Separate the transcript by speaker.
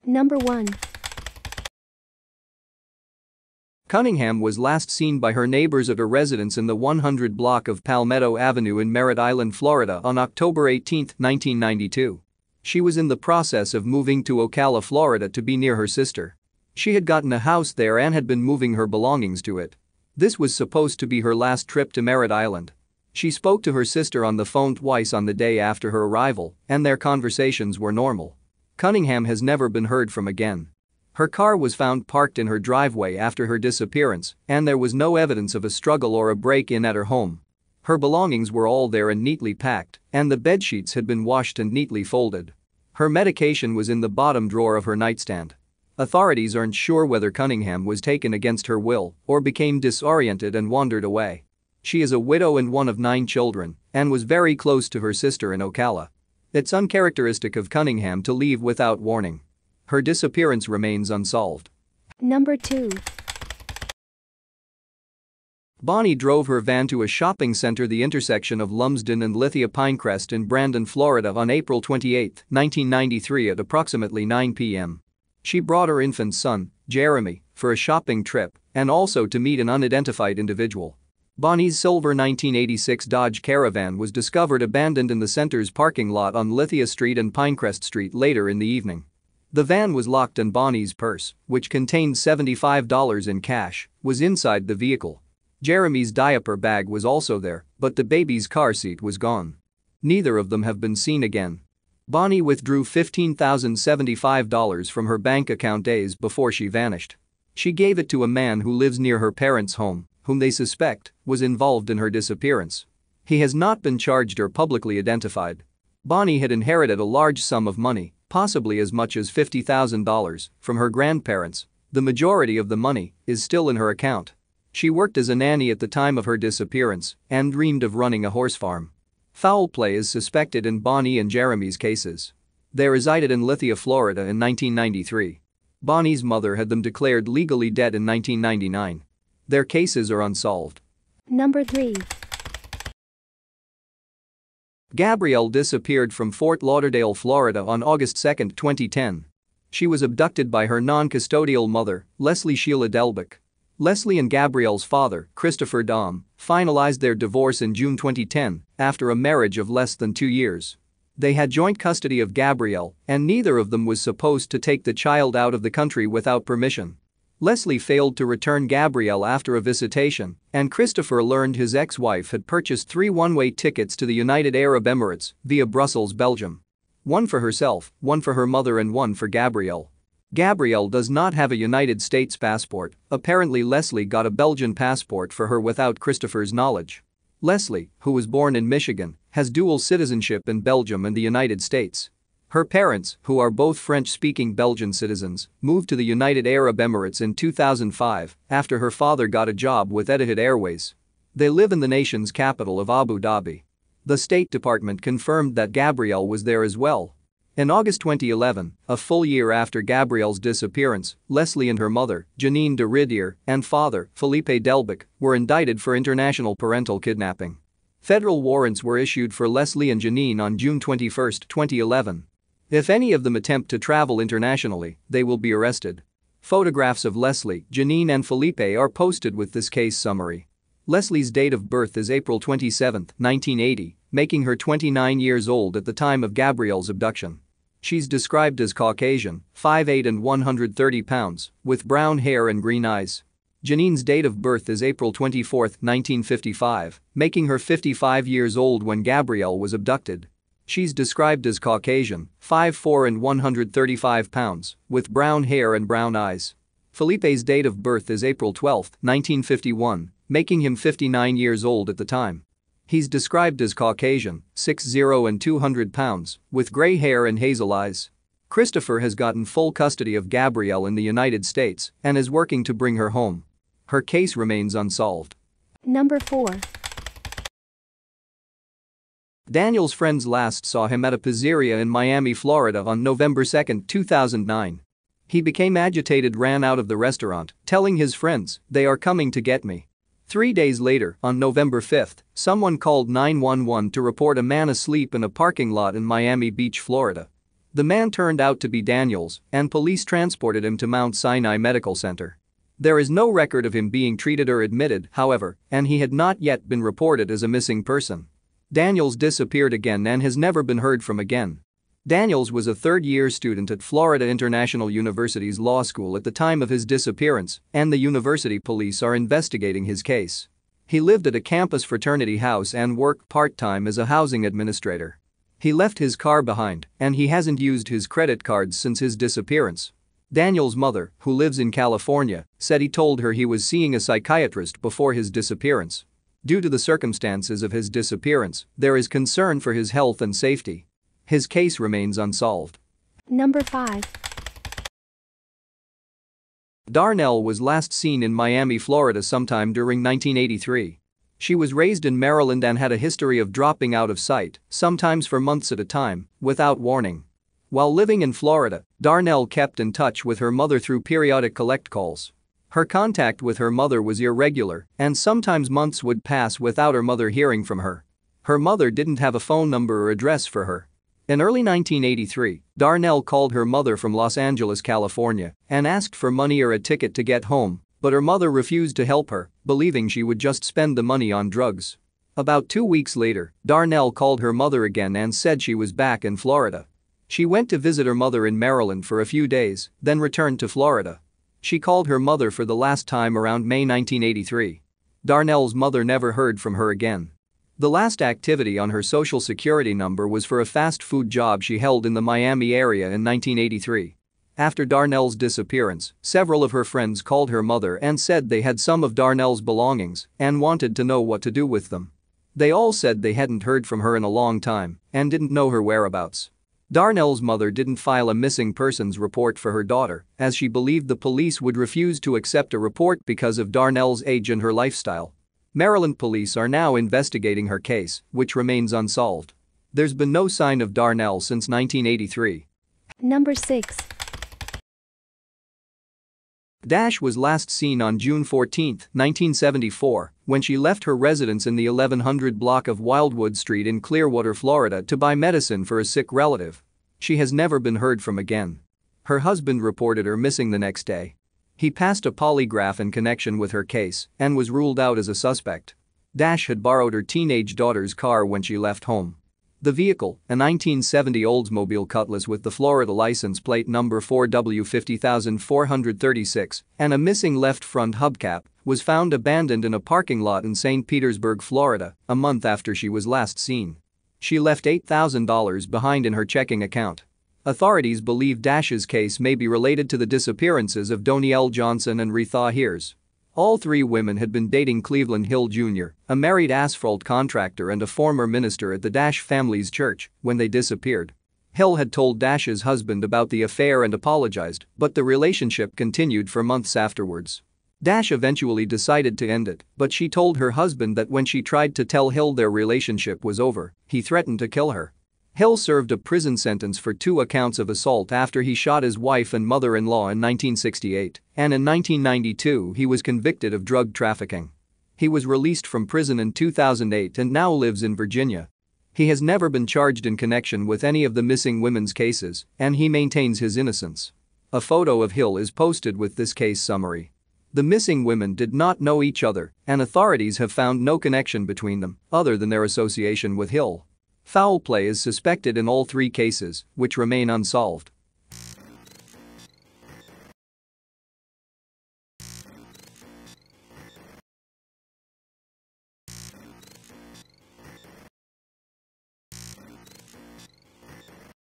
Speaker 1: Number 1.
Speaker 2: Cunningham was last seen by her neighbors at a residence in the 100 block of Palmetto Avenue in Merritt Island, Florida on October 18, 1992. She was in the process of moving to Ocala, Florida to be near her sister. She had gotten a house there and had been moving her belongings to it. This was supposed to be her last trip to Merritt Island. She spoke to her sister on the phone twice on the day after her arrival, and their conversations were normal. Cunningham has never been heard from again. Her car was found parked in her driveway after her disappearance, and there was no evidence of a struggle or a break-in at her home. Her belongings were all there and neatly packed, and the bedsheets had been washed and neatly folded. Her medication was in the bottom drawer of her nightstand. Authorities aren't sure whether Cunningham was taken against her will or became disoriented and wandered away. She is a widow and one of 9 children and was very close to her sister in Ocala. It's uncharacteristic of Cunningham to leave without warning. Her disappearance remains unsolved.
Speaker 1: Number 2.
Speaker 2: Bonnie drove her van to a shopping center the intersection of Lumsden and Lithia Pinecrest in Brandon, Florida on April 28, 1993 at approximately 9 p.m. She brought her infant son, Jeremy, for a shopping trip and also to meet an unidentified individual. Bonnie's silver 1986 Dodge Caravan was discovered abandoned in the center's parking lot on Lithia Street and Pinecrest Street later in the evening. The van was locked and Bonnie's purse, which contained $75 in cash, was inside the vehicle. Jeremy's diaper bag was also there, but the baby's car seat was gone. Neither of them have been seen again. Bonnie withdrew $15,075 from her bank account days before she vanished. She gave it to a man who lives near her parents' home, whom they suspect was involved in her disappearance. He has not been charged or publicly identified. Bonnie had inherited a large sum of money, possibly as much as $50,000, from her grandparents. The majority of the money is still in her account. She worked as a nanny at the time of her disappearance and dreamed of running a horse farm. Foul play is suspected in Bonnie and Jeremy's cases. They resided in Lithia, Florida in 1993. Bonnie's mother had them declared legally dead in 1999. Their cases are unsolved.
Speaker 1: Number 3.
Speaker 2: Gabrielle disappeared from Fort Lauderdale, Florida on August 2, 2010. She was abducted by her non-custodial mother, Leslie Sheila Delbick. Leslie and Gabrielle's father, Christopher Dahm, finalized their divorce in June 2010 after a marriage of less than 2 years. They had joint custody of Gabrielle, and neither of them was supposed to take the child out of the country without permission. Leslie failed to return Gabrielle after a visitation, and Christopher learned his ex-wife had purchased 3 one-way tickets to the United Arab Emirates via Brussels, Belgium. One for herself, one for her mother and one for Gabrielle. Gabrielle does not have a United States passport. Apparently Leslie got a Belgian passport for her without Christopher's knowledge. Leslie, who was born in Michigan, has dual citizenship in Belgium and the United States. Her parents, who are both French-speaking Belgian citizens, moved to the United Arab Emirates in 2005 after her father got a job with Etihad Airways. They live in the nation's capital of Abu Dhabi. The State Department confirmed that Gabrielle was there as well. In August 2011, a full year after Gabrielle's disappearance, Leslie and her mother, Janine de Ridier, and father, Felipe Delbick, were indicted for international parental kidnapping. Federal warrants were issued for Leslie and Janine on June 21, 2011. If any of them attempt to travel internationally, they will be arrested. Photographs of Leslie, Janine and Felipe are posted with this case summary. Leslie's date of birth is April 27, 1980, making her 29 years old at the time of Gabrielle's abduction. She's described as Caucasian, 5'8" and 130 pounds, with brown hair and green eyes. Janine's date of birth is April 24, 1955, making her 55 years old when Gabrielle was abducted. She's described as Caucasian, 5'4" and 135 pounds, with brown hair and brown eyes. Felipe's date of birth is April 12, 1951, making him 59 years old at the time. He's described as Caucasian, 6'0" and 200 pounds, with gray hair and hazel eyes. Christopher has gotten full custody of Gabrielle in the United States and is working to bring her home. Her case remains unsolved.
Speaker 1: Number 4.
Speaker 2: Daniel's friends last saw him at a pizzeria in Miami, Florida on November 2, 2009. He became agitated, ran out of the restaurant, telling his friends, "They are coming to get me." 3 days later, on November 5, someone called 911 to report a man asleep in a parking lot in Miami Beach, Florida. The man turned out to be Daniels, and police transported him to Mount Sinai Medical Center. There is no record of him being treated or admitted, however, and he had not yet been reported as a missing person. Daniels disappeared again and has never been heard from again. Daniels was a third-year student at Florida International University's law school at the time of his disappearance, and the university police are investigating his case. He lived at a campus fraternity house and worked part-time as a housing administrator. He left his car behind, and he hasn't used his credit cards since his disappearance. Daniel's mother, who lives in California, said he told her he was seeing a psychiatrist before his disappearance. Due to the circumstances of his disappearance, there is concern for his health and safety. His case remains unsolved.
Speaker 1: Number 5.
Speaker 2: Darnell was last seen in Miami, Florida sometime during 1983. She was raised in Maryland and had a history of dropping out of sight, sometimes for months at a time, without warning. While living in Florida, Darnell kept in touch with her mother through periodic collect calls. Her contact with her mother was irregular, and sometimes months would pass without her mother hearing from her. Her mother didn't have a phone number or address for her. In early 1983, Darnell called her mother from Los Angeles, California, and asked for money or a ticket to get home, but her mother refused to help her, believing she would just spend the money on drugs. About 2 weeks later, Darnell called her mother again and said she was back in Florida. She went to visit her mother in Maryland for a few days, then returned to Florida. She called her mother for the last time around May 1983. Darnell's mother never heard from her again. The last activity on her social security number was for a fast food job she held in the Miami area in 1983. After Darnell's disappearance, several of her friends called her mother and said they had some of Darnell's belongings and wanted to know what to do with them. They all said they hadn't heard from her in a long time and didn't know her whereabouts. Darnell's mother didn't file a missing persons report for her daughter, as she believed the police would refuse to accept a report because of Darnell's age and her lifestyle. Maryland police are now investigating her case, which remains unsolved. There's been no sign of Darnell since 1983.
Speaker 1: Number 6.
Speaker 2: Dash was last seen on June 14, 1974, when she left her residence in the 1100 block of Wildwood Street in Clearwater, Florida to buy medicine for a sick relative. She has never been heard from again. Her husband reported her missing the next day. He passed a polygraph in connection with her case and was ruled out as a suspect. Dash had borrowed her teenage daughter's car when she left home. The vehicle, a 1970 Oldsmobile Cutlass with the Florida license plate number 4W50436 and a missing left front hubcap, was found abandoned in a parking lot in St. Petersburg, Florida, a month after she was last seen. She left $8,000 behind in her checking account. Authorities believe Dash's case may be related to the disappearances of Donielle Johnson and Retha Hears. All three women had been dating Cleveland Hill Jr., a married asphalt contractor and a former minister at the Dash family's church, when they disappeared. Hill had told Dash's husband about the affair and apologized, but the relationship continued for months afterwards. Dash eventually decided to end it, but she told her husband that when she tried to tell Hill their relationship was over, he threatened to kill her. Hill served a prison sentence for 2 accounts of assault after he shot his wife and mother-in-law in 1968, and in 1992 he was convicted of drug trafficking. He was released from prison in 2008 and now lives in Virginia. He has never been charged in connection with any of the missing women's cases, and he maintains his innocence. A photo of Hill is posted with this case summary. The missing women did not know each other, and authorities have found no connection between them other than their association with Hill. Foul play is suspected in all 3 cases, which remain unsolved.